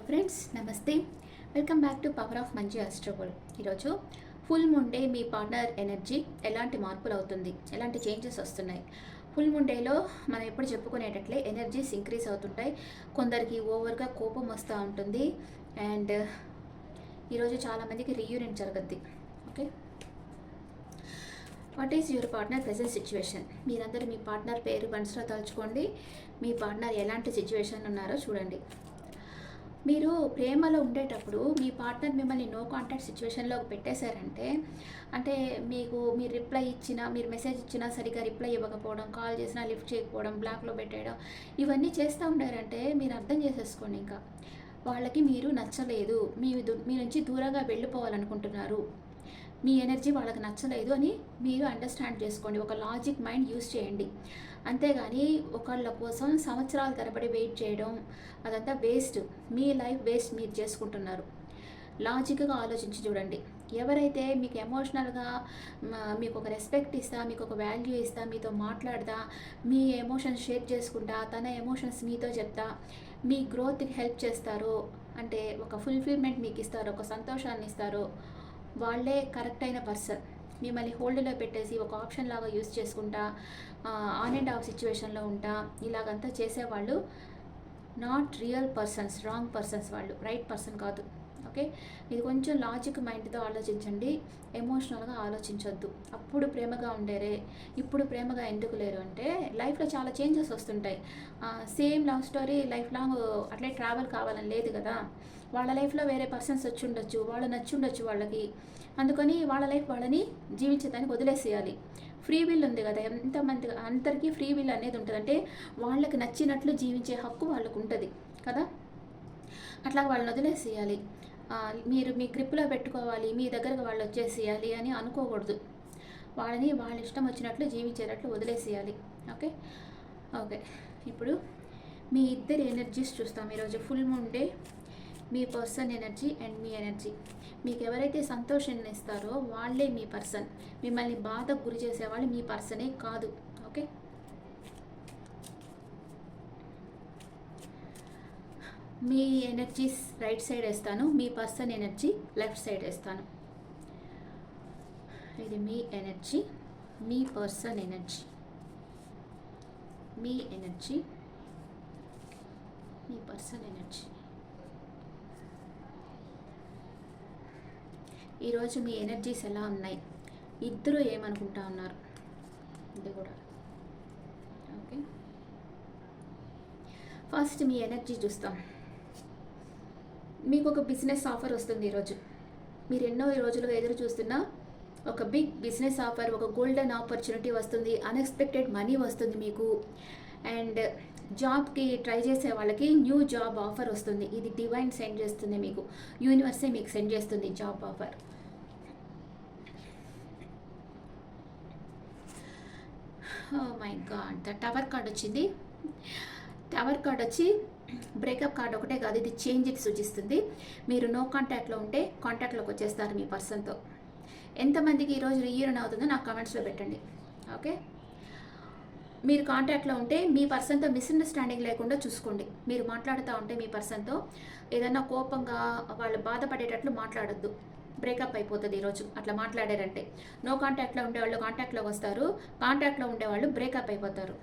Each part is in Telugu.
ఫ్రెండ్స్ నమస్తే. Welcome back to power of మంచి ఆస్ట్రోబల్. ఈరోజు ఫుల్ మూన్ డే మీ పార్ట్నర్ ఎనర్జీ ఎలాంటి మార్పులు అవుతుంది, ఎలాంటి చేంజెస్ వస్తున్నాయి. ఫుల్ మూన్ డేలో మనం ఎప్పుడు చెప్పుకునేటట్లే ఎనర్జీస్ ఇంక్రీజ్ అవుతుంటాయి. కొందరికి ఓవర్గా కోపం వస్తూ ఉంటుంది. అండ్ ఈరోజు చాలామందికి రీయూనియన్ జరగద్ది. Okay, what is your partner present situation? మీరందరూ మీ పార్ట్నర్ పేరు మనసులో తలుచుకోండి. మీ పార్ట్నర్ ఎలాంటి సిచ్యువేషన్ ఉన్నారో చూడండి. మీరు ప్రేమలో ఉండేటప్పుడు మీ పార్ట్నర్ మిమ్మల్ని నో కాంటాక్ట్ సిచ్యువేషన్లోకి పెట్టేశారంటే, అంటే మీరు రిప్లై ఇచ్చినా, మీరు మెసేజ్ ఇచ్చినా సరిగ్గా రిప్లై ఇవ్వకపోవడం, కాల్ చేసినా లిఫ్ట్ చేయకపోవడం, బ్లాక్లో పెట్టేయడం, ఇవన్నీ చేస్తూ ఉండారంటే మీరు అర్థం చేసేసుకోండి. ఇంకా వాళ్ళకి మీరు నచ్చలేదు, మీ నుంచి దూరంగా వెళ్ళిపోవాలనుకుంటున్నారు, మీ ఎనర్జీ వాళ్ళకి నచ్చలేదు అని మీరు అండర్స్టాండ్ చేసుకోండి. ఒక లాజిక్ మైండ్ యూస్ చేయండి. అంతేగాని ఒకళ్ళ కోసం సంవత్సరాల తరబడి వెయిట్ చేయడం అదంతా వేస్ట్. మీ లైఫ్ వేస్ట్ మీరు చేసుకుంటున్నారు. లాజిక్గా ఆలోచించి చూడండి. ఎవరైతే మీకు ఎమోషనల్గా మీకు ఒక రెస్పెక్ట్ ఇస్తా, మీకు ఒక వాల్యూ ఇస్తా, మీతో మాట్లాడతా, మీ ఎమోషన్స్ షేర్ చేసుకుంటా, తన ఎమోషన్స్ మీతో చెప్తా, మీ గ్రోత్కి హెల్ప్ చేస్తారో, అంటే ఒక ఫుల్ఫిల్మెంట్ మీకు ఇస్తారో, ఒక సంతోషాన్ని ఇస్తారో, వాళ్ళే కరెక్ట్ అయిన పర్సన్. మిమ్మల్ని హోల్డ్లో పెట్టేసి ఒక ఆప్షన్ లాగా యూస్ చేసుకుంటా, ఆన్ అండ్ ఆఫ్ సిచ్యువేషన్లో ఉంటా, ఇలాగంతా చేసేవాళ్ళు not real persons, wrong persons. వాళ్ళు రైట్ పర్సన్ కాదు. ఓకే, ఇది కొంచెం లాజిక్ మైండ్తో ఆలోచించండి, ఎమోషనల్గా ఆలోచించొద్దు. అప్పుడు ప్రేమగా ఉండేరే, ఇప్పుడు ప్రేమగా ఎందుకు లేరు అంటే లైఫ్లో చాలా చేంజెస్ వస్తుంటాయి. Same love story life long అట్లే ట్రావెల్ కావాలని లేదు కదా. వాళ్ళ లైఫ్లో వేరే పర్సన్స్ వచ్చి ఉండొచ్చు, వాళ్ళు నచ్చి ఉండొచ్చు వాళ్ళకి. అందుకని వాళ్ళ లైఫ్ వాళ్ళని జీవించడానికి వదిలేసేయాలి. ఫ్రీ విల్ ఉంది కదా, ఎంతమంది అందరికీ ఫ్రీ విల్ అనేది ఉంటుంది. అంటే వాళ్ళకి నచ్చినట్లు జీవించే హక్కు వాళ్ళకు ఉంటుంది కదా. అట్లా వాళ్ళని వదిలేసేయాలి. మీరు మీ గ్రిప్లో పెట్టుకోవాలి, మీ దగ్గరకు వాళ్ళు వచ్చేసేయాలి అని అనుకోకూడదు. వాళ్ళని వాళ్ళ ఇష్టం వచ్చినట్లు జీవించేటట్లు వదిలేసేయాలి. ఓకే ఓకే ఇప్పుడు మీ ఇద్దరి ఎనర్జీస్ చూస్తాం ఈరోజు. Full moon day me person energy and me energy. మీకు ఎవరైతే సంతోషాన్ని ఇస్తారో వాళ్ళే మీ పర్సన్. మిమ్మల్ని బాధకు గురి చేసేవాళ్ళు మీ పర్సనే కాదు. ఓకే, మీ ఎనర్జీస్ రైట్ సైడ్ వేస్తాను, మీ పర్సన్ ఎనర్జీ లెఫ్ట్ సైడ్ వేస్తాను. ఇది మీ ఎనర్జీ, మీ పర్సన్ ఎనర్జీ, మీ ఎనర్జీ, మీ పర్సన్ ఎనర్జీ. ఈరోజు మీ ఎనర్జీస్ ఎలా ఉన్నాయి, ఇద్దరు ఏమనుకుంటా ఉన్నారు, ఇది కూడా. ఓకే, ఫస్ట్ మీ ఎనర్జీ చూస్తాం. మీకు ఒక బిజినెస్ ఆఫర్ వస్తుంది ఈరోజు. మీరు ఎన్నో రోజులుగా ఎదురు చూస్తున్న ఒక బిగ్ బిజినెస్ ఆఫర్, ఒక గోల్డెన్ ఆపర్చునిటీ వస్తుంది. అన్ఎక్స్పెక్టెడ్ మనీ వస్తుంది మీకు. అండ్ జాబ్కి ట్రై చేసే వాళ్ళకి న్యూ జాబ్ ఆఫర్ వస్తుంది. ఇది డివైన్ సెండ్ చేస్తుంది మీకు, యూనివర్సే మీకు సెండ్ చేస్తుంది job offer. Oh my God, the tower card వచ్చింది. టవర్ కార్డ్ వచ్చి బ్రేకప్ కార్డ్ ఒకటే కాదు, ఇది చేంజ్కి సూచిస్తుంది. మీరు నో కాంటాక్ట్లో ఉంటే కాంటాక్ట్లోకి వచ్చేస్తారు మీ పర్సన్తో. ఎంతమందికి ఈరోజు రీయూనియన్ అవుతుందో నాకు కామెంట్స్లో పెట్టండి. ఓకే, మీరు కాంటాక్ట్లో ఉంటే మీ పర్సన్తో మిస్అండర్స్టాండింగ్ లేకుండా చూసుకోండి. మీరు మాట్లాడుతూ ఉంటే మీ పర్సన్తో ఏదన్నా కోపంగా వాళ్ళు బాధపడేటట్లు మాట్లాడొద్దు. బ్రేకప్ అయిపోతుంది ఈరోజు అట్లా మాట్లాడారంటే. నో కాంటాక్ట్లో ఉండేవాళ్ళు కాంటాక్ట్లోకి వస్తారు, కాంటాక్ట్లో ఉండేవాళ్ళు బ్రేకప్ అయిపోతారు.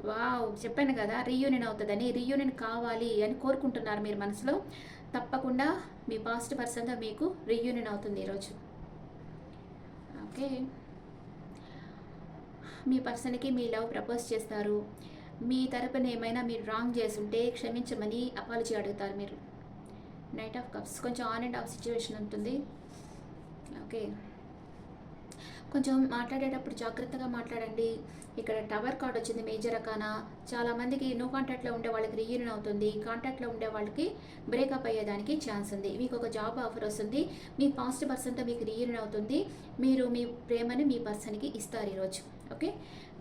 వావ్, చెప్పాను కదా రీయూనియన్ అవుతుందని. రీయూనియన్ కావాలి అని కోరుకుంటున్నారు మీరు మనసులో. తప్పకుండా మీ పాస్ట్ పర్సన్తో మీకు రీయూనియన్ అవుతుంది ఈరోజు. ఓకే, మీ పర్సన్కి మీ లవ్ ప్రపోజ్ చేస్తారు. మీ తరపున ఏమైనా మీరు రాంగ్ చేసుంటే క్షమించమని అపాలజీ అడుగుతారు మీరు. నైట్ ఆఫ్ కప్స్, కొంచెం ఆన్ అండ్ ఆఫ్ సిచ్యువేషన్ ఉంటుంది. ఓకే, కొంచెం మాట్లాడేటప్పుడు జాగ్రత్తగా మాట్లాడండి. ఇక్కడ టవర్ కార్డ్ వచ్చింది, మేజర్ అకానా. చాలామందికి నో కాంటాక్ట్లో ఉండే వాళ్ళకి రీయూనియన్ అవుతుంది, కాంటాక్ట్లో ఉండే వాళ్ళకి బ్రేకప్ అయ్యేదానికి ఛాన్స్ ఉంది. మీకు ఒక జాబ్ ఆఫర్ వస్తుంది, మీ పాస్ట్ పర్సన్తో మీకు రీయూనియన్ అవుతుంది. మీరు మీ ప్రేమని మీ పర్సన్కి ఇస్తారు ఈరోజు. ఓకే,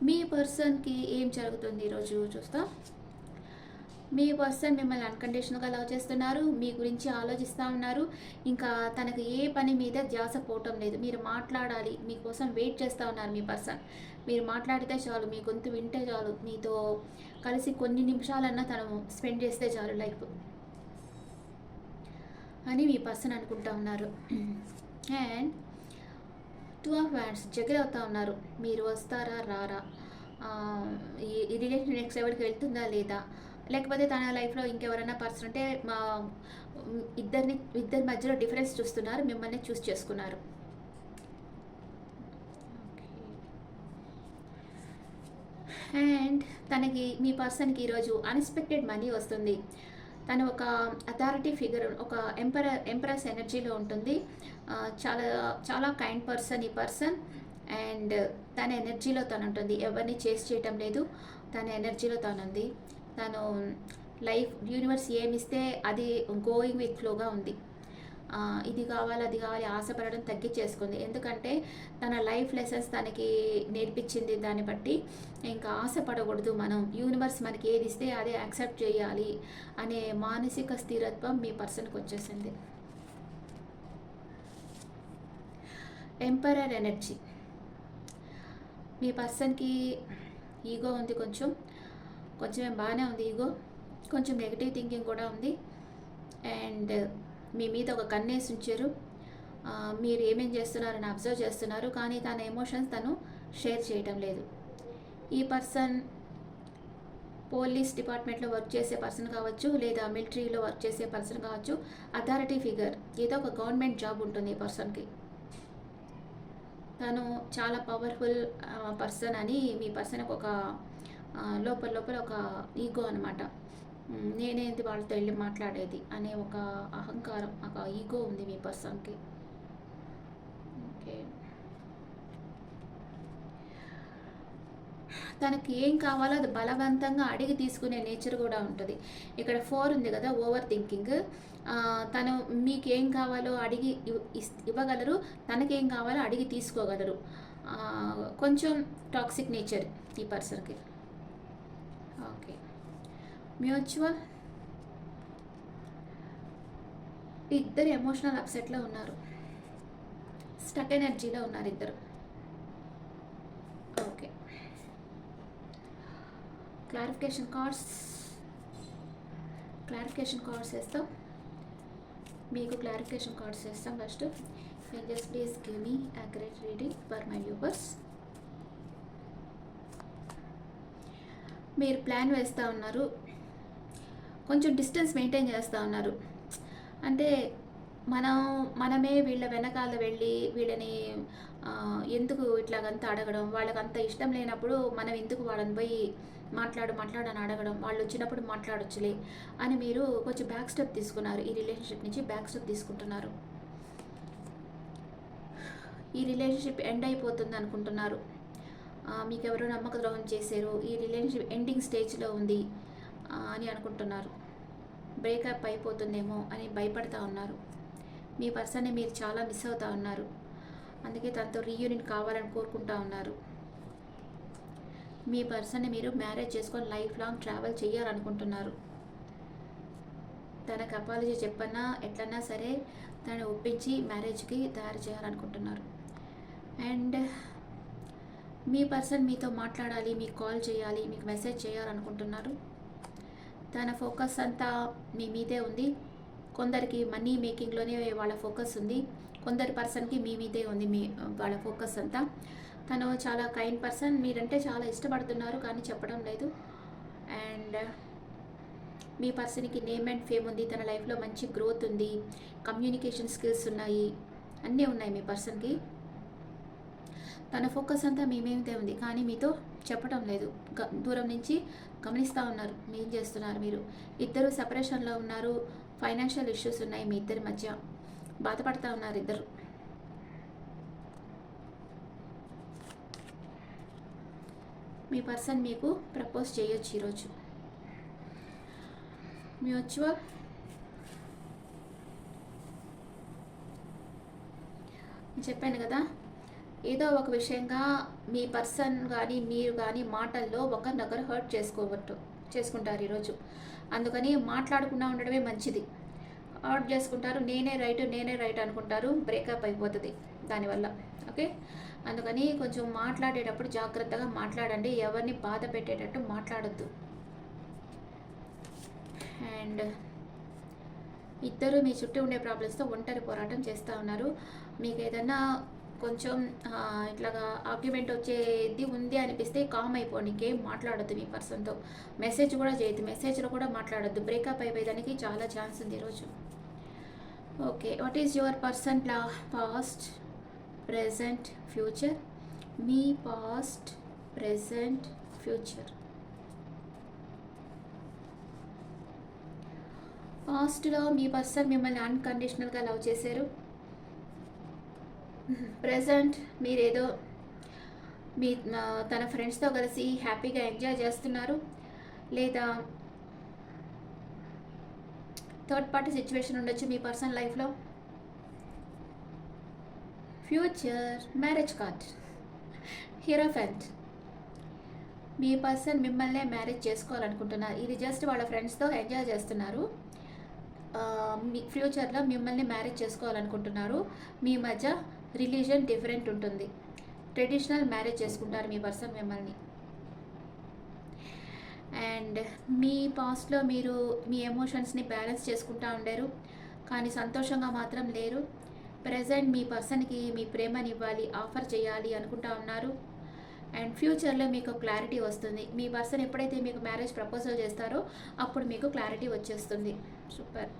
మీ పర్సన్కి ఏం జరుగుతుంది ఈరోజు చూస్తా. మీ పర్సన్ మిమ్మల్ని అన్‌కండిషనల్‌గా లవ్ చేస్తున్నారు. మీ గురించి ఆలోచిస్తా ఉన్నారు. ఇంకా తనకు ఏ పని మీద ధ్యాస పోవటం లేదు. మీరు మాట్లాడాలి, మీకోసం వెయిట్ చేస్తా ఉన్నారు మీ పర్సన్. మీరు మాట్లాడితే చాలు, మీ గొంతు వింటే చాలు, మీతో కలిసి కొన్ని నిమిషాలన్నా తను స్పెండ్ చేస్తే చాలు లైఫ్ అని మీ పర్సన్ అనుకుంటా ఉన్నారు. అండ్ 2 ఆఫ్ హ్యాండ్స్ జగల్ అవుతా ఉన్నారు. మీరు వస్తారా రారా, ఈ రిలేషన్ నెక్స్ట్ ఎవరికి వెళ్తుందా లేదా, లేకపోతే తన లైఫ్లో ఇంకెవరైనా పర్సన్ అంటే ఇద్దరి మధ్యలో డిఫరెన్స్ చూస్తున్నారు, మిమ్మల్ని చూస్ చేసుకున్నారు. అండ్ తనకి మీ పర్సన్కి ఈరోజు అన్ఎక్స్పెక్టెడ్ మనీ వస్తుంది. తను ఒక అథారిటీ ఫిగర్, ఒక ఎంపరస్ ఎనర్జీలో ఉంటుంది. చాలా చాలా కైండ్ పర్సన్ ఈ పర్సన్. అండ్ తన ఎనర్జీలో తను ఉంటుంది, ఎవరిని చేసి చేయటం లేదు, తన ఎనర్జీలో తను ఉంది. తను లైఫ్ యూనివర్స్ ఏమిస్తే అది గోయింగ్ విత్ ఫ్లోగా ఉంది. ఇది కావాలి అది కావాలి ఆశపడడం తగ్గించేసుకుంది. ఎందుకంటే తన లైఫ్ లెసన్స్ తనకి నేర్పించింది. దాన్ని బట్టి ఇంకా ఆశపడకూడదు. మనం యూనివర్స్ మనకి ఏది ఇస్తే అదే యాక్సెప్ట్ చేయాలి అనే మానసిక స్థిరత్వం మీ పర్సన్కి వచ్చేసింది. Emperor energy. మీ పర్సన్కి ఈగో ఉంది, కొంచెం బాగానే ఉంది ఈగో. కొంచెం నెగిటివ్ థింకింగ్ కూడా ఉంది. అండ్ మీ మీద ఒక కన్నేసి ఉంచారు. మీరు ఏమేం చేస్తున్నారని అబ్జర్వ్ చేస్తున్నారు, కానీ తన ఎమోషన్స్ తను షేర్ చేయటం లేదు. ఈ పర్సన్ పోలీస్ డిపార్ట్మెంట్లో వర్క్ చేసే పర్సన్ కావచ్చు, లేదా మిలిటరీలో వర్క్ చేసే పర్సన్ కావచ్చు, అథారిటీ ఫిగర్, ఏదో ఒక గవర్నమెంట్ జాబ్ ఉంటుంది ఈ పర్సన్కి. తను చాలా పవర్ఫుల్ పర్సన్ అని మీ పర్సన్కి ఒక లోపల ఒక ఈగో అనమాట. నేనేంది వాళ్ళతో వెళ్ళి మాట్లాడేది అనే ఒక అహంకారం, ఒక ఈగో ఉంది మీ పర్సన్కి. ఓకే, తనకి ఏం కావాలో అది బలవంతంగా అడిగి తీసుకునే నేచర్ కూడా ఉంటుంది. ఇక్కడ 4 ఉంది కదా, ఓవర్ థింకింగ్. తను మీకు ఏం కావాలో అడిగి ఇవ్వగలరు, తనకేం కావాలో అడిగి తీసుకోగలరు. కొంచెం టాక్సిక్ నేచర్ ఈ పర్సన్కి. Okay, mutual. ఇద్దరు ఎమోషనల్ అప్సెట్లో ఉన్నారు, స్టక్ ఎనర్జీలో ఉన్నారు ఇద్దరు. ఓకే, క్లారిఫికేషన్ కార్డ్స్ వేస్తాం. మీకు క్లారిఫికేషన్ కార్డ్స్ వేస్తాం first. Angels please give me accurate reading for my viewers. మీరు ప్లాన్ వేస్తూ ఉన్నారు, కొంచెం డిస్టెన్స్ మెయింటైన్ చేస్తూ ఉన్నారు. అంటే మనమే వీళ్ళ వెనకాల వెళ్ళి వీళ్ళని ఎందుకు ఇట్లాగంతా అడగడం, వాళ్ళకి అంత ఇష్టం లేనప్పుడు మనం ఎందుకు వాళ్ళని పోయి మాట్లాడని అడగడం, వాళ్ళు వచ్చినప్పుడు మాట్లాడొచ్చులే అని మీరు కొంచెం బ్యాక్ స్టెప్ తీసుకున్నారు. ఈ రిలేషన్షిప్ నుంచి బ్యాక్ స్టెప్ తీసుకుంటున్నారు. ఈ రిలేషన్షిప్ ఎండ్ అయిపోతుంది అనుకుంటున్నారు. మీకు ఎవరో నమ్మక ద్రోహం చేశారు, ఈ రిలేషన్షిప్ ఎండింగ్ స్టేజ్లో ఉంది అని అనుకుంటున్నారు. బ్రేకప్ అయిపోతుందేమో అని భయపడతా ఉన్నారు. మీ పర్సన్ని మీరు చాలా మిస్ అవుతూ ఉన్నారు, అందుకే తనతో రీయూనియన్ కావాలని కోరుకుంటా ఉన్నారు. మీ పర్సన్ని మీరు మ్యారేజ్ చేసుకొని లైఫ్ లాంగ్ ట్రావెల్ చేయాలనుకుంటున్నారు. తనకు అపాలజీ చెప్పన్నా ఎట్లన్నా సరే తనని ఒప్పించి మ్యారేజ్కి తయారు చేయాలనుకుంటున్నారు. అండ్ మీ పర్సన్ మీతో మాట్లాడాలి, మీకు కాల్ చేయాలి, మీకు మెసేజ్ చేయాలనుకుంటున్నారు. తన ఫోకస్ అంతా మీ మీదే ఉంది. కొందరికి మనీ మేకింగ్లోనే వాళ్ళ ఫోకస్ ఉంది, కొందరి పర్సన్కి మీ మీదే ఉంది వాళ్ళ ఫోకస్ అంతా. తను చాలా కైండ్ పర్సన్, మీరంటే చాలా ఇష్టపడుతున్నారు కానీ చెప్పడం లేదు. అండ్ మీ పర్సన్కి నేమ్ అండ్ ఫేమ్ ఉంది, తన లైఫ్లో మంచి గ్రోత్ ఉంది, కమ్యూనికేషన్ స్కిల్స్ ఉన్నాయి, అన్నీ ఉన్నాయి మీ పర్సన్కి. తన ఫోకస్ అంతా మీ మీదే ఉంది కానీ మీతో చెప్పడం లేదు, దూరం నుంచి గమనిస్తూ ఉన్నారు ఏం చేస్తున్నారు మీరు. ఇద్దరు సెపరేషన్లో ఉన్నారు, ఫైనాన్షియల్ ఇష్యూస్ ఉన్నాయి మీ ఇద్దరి మధ్య, బాధపడుతూ ఉన్నారు ఇద్దరు. మీ పర్సన్ మీకు ప్రపోజ్ చేయొచ్చు ఈరోజు. మ్యూచువల్. చెప్పాను కదా, ఏదో ఒక విషయంగా మీ పర్సన్ కానీ మీరు కానీ మాటల్లో ఒకరినొకరు హర్ట్ చేసుకుంటారు ఈరోజు. అందుకని మాట్లాడకుండా ఉండడమే మంచిది. హర్ట్ చేసుకుంటారు, నేనే రైట్ అనుకుంటారు, బ్రేకప్ అయిపోతుంది దానివల్ల. ఓకే, అందుకని కొంచెం మాట్లాడేటప్పుడు జాగ్రత్తగా మాట్లాడండి, ఎవరిని బాధ పెట్టేటట్టు మాట్లాడొద్దు. అండ్ ఇద్దరు మీ చుట్టూ ఉండే ప్రాబ్లమ్స్తో ఒంటరి పోరాటం చేస్తూ ఉన్నారు. మీకు ఏదన్నా కొంచెం ఇట్లాగా ఆర్గ్యుమెంట్ వచ్చేది ఉంది అనిపిస్తే కామ్ అయిపోండి, ఇంకేం మాట్లాడొద్దు మీ పర్సన్తో. మెసేజ్ కూడా చేయొద్దు, మెసేజ్లో కూడా మాట్లాడొద్దు. బ్రేకప్ అయిపోయేదానికి చాలా ఛాన్స్ ఉంది ఈరోజు. Okay, what is your person past, present, future? Me past, present, future. పాస్ట్లో మీ పర్సన్ మిమ్మల్ని అన్కండిషనల్గా లవ్ చేశారు. ప్రజెంట్ మీరేదో మీ తన ఫ్రెండ్స్తో కలిసి హ్యాపీగా ఎంజాయ్ చేస్తున్నారు, లేదా థర్డ్ పార్టీ సిచ్యువేషన్ ఉండొచ్చు మీ పర్సన్ లైఫ్లో. Future, marriage card, hierophant. మీ పర్సన్ మిమ్మల్నే మ్యారేజ్ చేసుకోవాలనుకుంటున్నారు. ఇది జస్ట్ వాళ్ళ ఫ్రెండ్స్తో ఎంజాయ్ చేస్తున్నారు. మీ ఫ్యూచర్లో మిమ్మల్ని మ్యారేజ్ చేసుకోవాలనుకుంటున్నారు. మీ మధ్య రిలీజన్ డిఫరెంట్ ఉంటుంది. ట్రెడిషనల్ మ్యారేజ్ చేసుకుంటారు మీ పర్సన్ మిమ్మల్ని. అండ్ మీ పాస్ట్లో మీరు మీ ఎమోషన్స్ని బ్యాలెన్స్ చేసుకుంటూ ఉండారు, కానీ సంతోషంగా మాత్రం లేరు. ప్రజెంట్ మీ పర్సన్కి మీ ప్రేమని ఇవ్వాలి, ఆఫర్ చేయాలి అనుకుంటా ఉన్నారు. అండ్ ఫ్యూచర్లో మీకు క్లారిటీ వస్తుంది. మీ పర్సన్ ఎప్పుడైతే మీకు మ్యారేజ్ ప్రపోజల్ చేస్తారో అప్పుడు మీకు క్లారిటీ వచ్చేస్తుంది. సూపర్.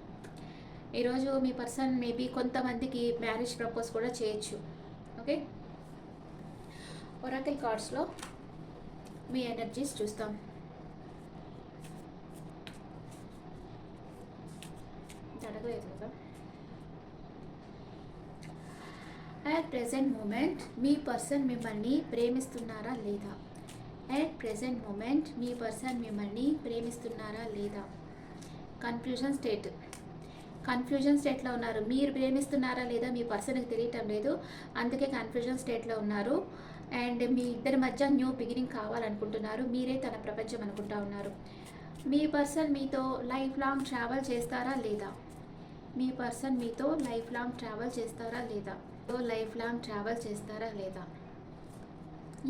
ఈరోజు మీ పర్సన్ మేబీ కొంతమందికి మ్యారేజ్ ప్రపోజ్ కూడా చేయొచ్చు. ఓకే, ఒరాకిల్ కార్డ్స్లో మీ ఎనర్జీస్ చూస్తాం. అడగలేదు కదా. అట్ ప్రెజెంట్ మూమెంట్ మీ పర్సన్ మిమ్మల్ని ప్రేమిస్తున్నారా లేదా? అట్ ప్రెజెంట్ మూమెంట్ మీ పర్సన్ మిమ్మల్ని ప్రేమిస్తున్నారా లేదా? కన్ఫ్యూజన్ స్టేట్లో ఉన్నారు. మీరు ప్రేమిస్తున్నారా లేదా మీ పర్సన్కి తెలియటం లేదు, అందుకే కన్ఫ్యూజన్ స్టేట్లో ఉన్నారు. అండ్ మీ ఇద్దరి మధ్య న్యూ బిగినింగ్ కావాలనుకుంటున్నారు. మీరే తన ప్రపంచం అనుకుంటా ఉన్నారు. మీ పర్సన్ మీతో లైఫ్ లాంగ్ ట్రావెల్ చేస్తారా లేదా? మీ పర్సన్ మీతో లైఫ్ లాంగ్ ట్రావెల్ చేస్తారా లేదా? లైఫ్ లాంగ్ ట్రావెల్ చేస్తారా లేదా?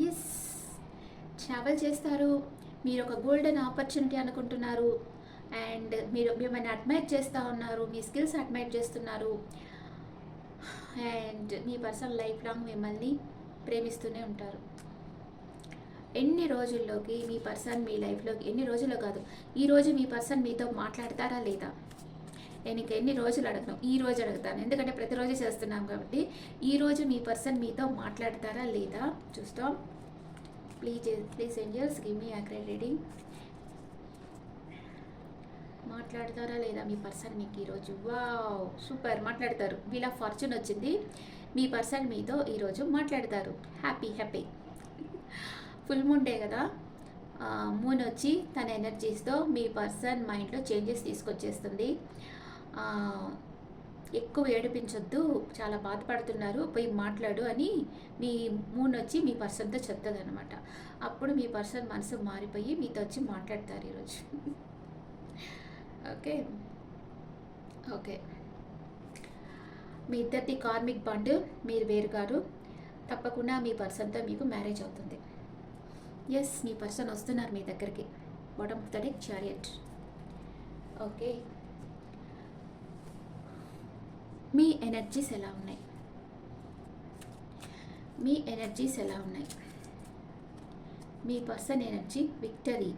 ఎస్, ట్రావెల్ చేస్తారు. మీరు ఒక గోల్డెన్ ఆపర్చునిటీ అనుకుంటున్నారు. అండ్ మీరు మిమ్మల్ని అడ్మైర్ చేస్తూ ఉన్నారు, మీ స్కిల్స్ అడ్మైర్ చేస్తున్నారు. And me person life long మిమ్మల్ని ప్రేమిస్తూనే ఉంటారు. ఎన్ని రోజుల్లోకి మీ పర్సన్ మీ లైఫ్లోకి, ఎన్ని రోజుల్లో కాదు, ఈరోజు మీ పర్సన్ మీతో మాట్లాడతారా లేదా? నేను ఇంక ఎన్ని రోజులు అడగను, ఈ రోజు అడుగుతాను, ఎందుకంటే ప్రతిరోజు చేస్తున్నాం కాబట్టి. ఈరోజు మీ పర్సన్ మీతో మాట్లాడతారా లేదా చూస్తాం. Please angels give me accurate reading. మాట్లాడతారా లేదా మీ పర్సన్ మీకు ఈరోజు? వావ్, సూపర్, మాట్లాడతారు. వీల్ ఆఫ్ ఫార్చ్యూన్ వచ్చింది. మీ పర్సన్ మీతో ఈరోజు మాట్లాడతారు. హ్యాపీ. ఫుల్ మూన్ డే కదా, మూన్ వచ్చి తన ఎనర్జీస్తో మీ పర్సన్ మైండ్లో చేంజెస్ తీసుకొచ్చేస్తుంది. ఎక్కువ ఏడిపించొద్దు, చాలా బాధపడుతున్నారు, పోయి మాట్లాడు అని మీ మూన్ వచ్చి మీ పర్సన్తో చెప్తుంది అనమాట. అప్పుడు మీ పర్సన్ మనసు మారిపోయి మీతో వచ్చి మాట్లాడతారు ఈరోజు. ఓకే, మీ ఇద్దరిది కార్మిక్ బాండ్, మీరు వేరుగారు. తప్పకుండా మీ పర్సన్తో మీకు మ్యారేజ్ అవుతుంది. ఎస్, మీ పర్సన్ వస్తున్నారు మీ దగ్గరికి. Bottom of the deck, chariot. Okay, me energies ఎలా ఉన్నాయి? మీ పర్సన్ ఎనర్జీ విక్టరీ.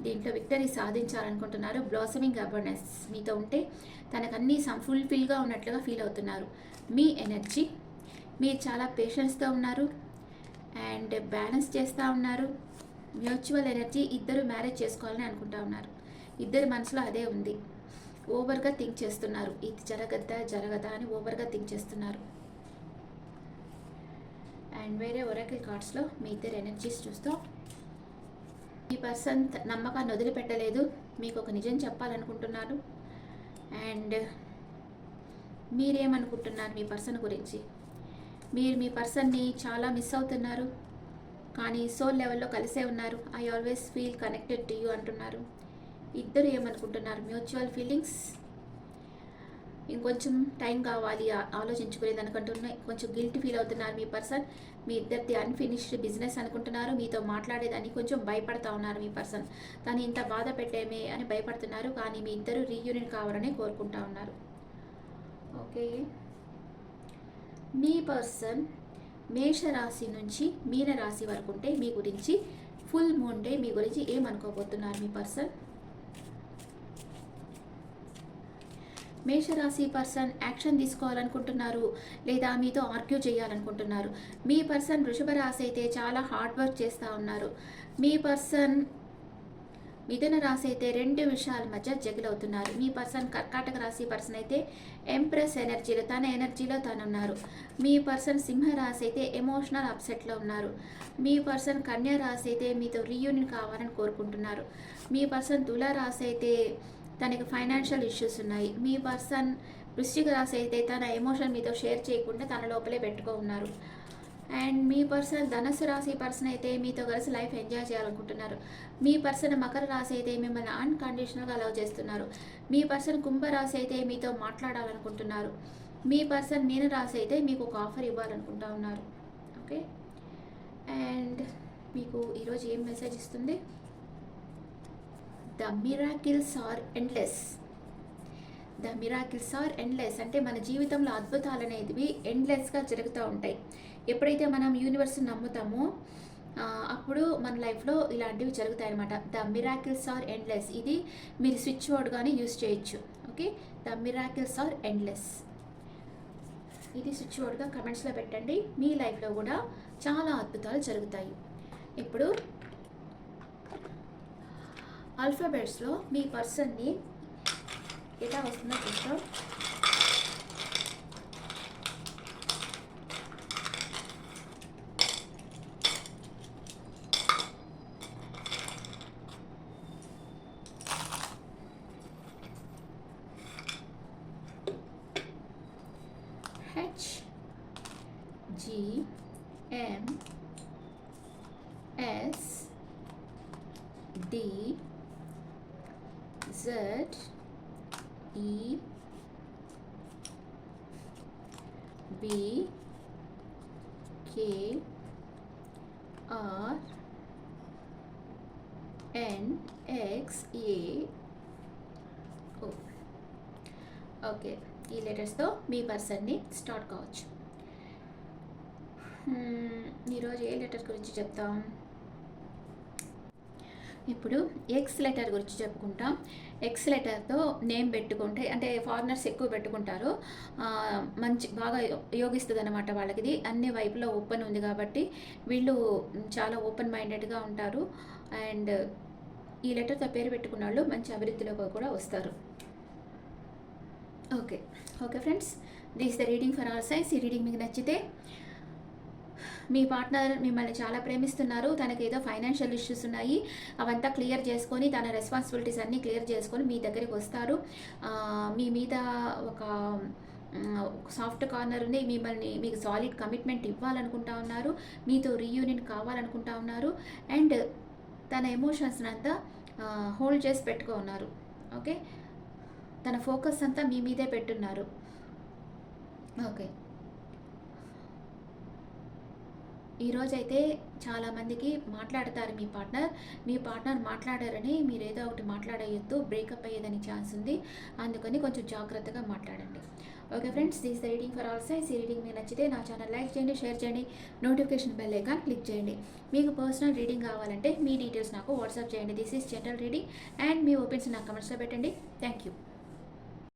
దీంట్లో విక్టరీ సాధించాలనుకుంటున్నారు. బ్లాసమింగ్ అబర్నెస్ మీతో ఉంటే తనకన్నీ ఫుల్ఫిల్గా ఉన్నట్లుగా ఫీల్ అవుతున్నారు. మీ ఎనర్జీ, మీరు చాలా పేషెన్స్తో ఉన్నారు అండ్ బ్యాలెన్స్ చేస్తూ ఉన్నారు. మ్యూచువల్ ఎనర్జీ, ఇద్దరు మ్యారేజ్ చేసుకోవాలని అనుకుంటా ఉన్నారు. ఇద్దరి మనసులో అదే ఉంది. ఓవర్గా థింక్ చేస్తున్నారు, ఇది జరగదా అని ఓవర్గా థింక్ చేస్తున్నారు. అండ్ వేరే ఒరాకిల్ కార్డ్స్లో మీ ఇద్దరు ఎనర్జీస్ చూస్తాం. మీ పర్సన్ నమ్మకాన్ని వదిలిపెట్టలేదు, మీకు ఒక నిజం చెప్పాలనుకుంటున్నారు. అండ్ మీరేమనుకుంటున్నారు మీ పర్సన్ గురించి? మీరు మీ పర్సన్ని చాలా మిస్ అవుతున్నారు. కానీ సోల్ లెవెల్లో కలిసే ఉన్నారు. I always feel connected to you అంటున్నారు. ఇద్దరు ఏమనుకుంటున్నారు? Mutual feelings. ఇంకొంచెం టైం కావాలి ఆలోచించుకునేది అనుకుంటున్నాయి. కొంచెం గిల్ట్ ఫీల్ అవుతున్నారు మీ పర్సన్. మీ ఇద్దరిది అన్ఫినిష్డ్ బిజినెస్ అనుకుంటున్నారు. మీతో మాట్లాడేదాన్ని కొంచెం భయపడతా ఉన్నారు మీ పర్సన్. తను ఇంత బాధ పెట్టేమే అని భయపడుతున్నారు. కానీ మీ ఇద్దరు రీయూనియన్ కావాలని కోరుకుంటా ఉన్నారు. ఓకే, మీ పర్సన్ మేషరాశి నుంచి మీనరాశి వరకు ఉంటే మీ గురించి ఫుల్ మూన్ డే మీ గురించి ఏమనుకోబోతున్నారు మీ పర్సన్? మేషరాశి పర్సన్ యాక్షన్ తీసుకోవాలనుకుంటున్నారు లేదా మీతో ఆర్గ్యూ చేయాలనుకుంటున్నారు. మీ పర్సన్ వృషభ రాశి అయితే చాలా హార్డ్ వర్క్ చేస్తూ ఉన్నారు. మీ పర్సన్ మిథున రాశి అయితే రెండు విషయాల మధ్య జగిలవుతున్నారు. మీ పర్సన్ కర్కాటక రాశి పర్సన్ అయితే ఎంప్రెస్ ఎనర్జీలో తన ఎనర్జీలో తను ఉన్నారు. మీ పర్సన్ సింహరాశి అయితే ఎమోషనల్ అప్సెట్లో ఉన్నారు. మీ పర్సన్ కన్యా రాశి అయితే మీతో రీయూనియన్ కావాలని కోరుకుంటున్నారు. మీ పర్సన్ తులా రాశి అయితే తనకి ఫైనాన్షియల్ ఇష్యూస్ ఉన్నాయి. మీ పర్సన్ వృశ్చిక రాశి అయితే తన ఎమోషన్ మీతో షేర్ చేయకుండా తన లోపలే పెట్టుకో ఉన్నారు. అండ్ మీ పర్సన్ ధనుసు రాశి పర్సన్ అయితే మీతో కలిసి లైఫ్ ఎంజాయ్ చేయాలనుకుంటున్నారు. మీ పర్సన్ మకర రాశి అయితే మిమ్మల్ని అన్కండిషనల్గా లవ్ చేస్తున్నారు. మీ పర్సన్ కుంభరాశి అయితే మీతో మాట్లాడాలనుకుంటున్నారు. మీ పర్సన్ మీన రాశి అయితే మీకు ఒక ఆఫర్ ఇవ్వాలనుకుంటా ఉన్నారు. ఓకే, అండ్ మీకు ఈరోజు ఏం మెసేజ్ ఇస్తుంది? The miracles are endless. The miracles are endless అంటే మన జీవితంలో అద్భుతాలు అనేవి ఎండ్లెస్గా జరుగుతూ ఉంటాయి. ఎప్పుడైతే మనం యూనివర్స్ని నమ్ముతామో అప్పుడు మన లైఫ్లో ఇలాంటివి జరుగుతాయి అన్నమాట. ద మిరాకిల్స్ ఆర్ ఎండ్లెస్, ఇది మీరు స్విచ్ వర్డ్గానే యూజ్ చేయొచ్చు. Okay, the miracles are endless, ఇది స్విచ్ వర్డ్గా కమెంట్స్లో పెట్టండి. మీ లైఫ్లో కూడా చాలా అద్భుతాలు జరుగుతాయి. ఇప్పుడు ఆల్ఫాబెట్స్లో మీ పర్సన్ని ఎలా వస్తుందో చూస్తాం. H G M S D Z E B K R N X A O. Okay, ఈ లెటర్స్తో మీ పర్సన్ని స్టార్ట్ కావచ్చు. ఈరోజు ఏ లెటర్ గురించి చెప్తాం? ఇప్పుడు ఎక్స్ లెటర్ గురించి చెప్పుకుంటాం. ఎక్స్ లెటర్తో నేమ్ పెట్టుకుంటే అంటే ఫారినర్స్ ఎక్కువ పెట్టుకుంటారు. మంచి బాగా యోగిస్తుంది అనమాట వాళ్ళకి. ఇది అన్ని వైపులో ఓపెన్ ఉంది కాబట్టి వీళ్ళు చాలా ఓపెన్ మైండెడ్గా ఉంటారు. అండ్ ఈ లెటర్తో పేరు పెట్టుకున్న వాళ్ళు మంచి అభివృద్ధిలోకి కూడా వస్తారు. Okay okay friends, this the reading for all science. ఈ రీడింగ్ మీకు నచ్చితే, మీ పార్ట్నర్ మిమ్మల్ని చాలా ప్రేమిస్తున్నారు, తనకి ఏదో ఫైనాన్షియల్ ఇష్యూస్ ఉన్నాయి, అవంతా క్లియర్ చేసుకొని తన రెస్పాన్సిబిలిటీస్ అన్నీ క్లియర్ చేసుకొని మీ దగ్గరికి వస్తారు. మీ మీద ఒక సాఫ్ట్ కార్నర్ ఉంది. మిమ్మల్ని మీకు సాలిడ్ కమిట్మెంట్ ఇవ్వాలనుకుంటా ఉన్నారు. మీతో రీయూనియన్ కావాలనుకుంటా ఉన్నారు. అండ్ తన ఎమోషన్స్ని అంతా హోల్డ్ చేసి పెట్టుకో ఉన్నారు. ఓకే, తన ఫోకస్ అంతా మీ మీదే పెట్టున్నారు. ఓకే, ఈరోజైతే చాలామందికి మాట్లాడతారు మీ పార్ట్నర్ మాట్లాడారని మీరు ఏదో ఒకటి మాట్లాడేయొద్దు, బ్రేకప్ అయ్యేదని ఛాన్స్ ఉంది. అందుకని కొంచెం జాగ్రత్తగా మాట్లాడండి. Okay friends, this the reading for all science. ఈ రీడింగ్ మీకు నచ్చితే నా ఛానల్ లైక్ చేయండి, షేర్ చేయండి, నోటిఫికేషన్ బెల్ ఐకాన్ క్లిక్ చేయండి. మీకు పర్సనల్ రీడింగ్ కావాలంటే మీ డీటెయిల్స్ నాకు వాట్సాప్ చేయండి. This is general reading and me opens నా కమెంట్స్లో పెట్టండి. Thank you.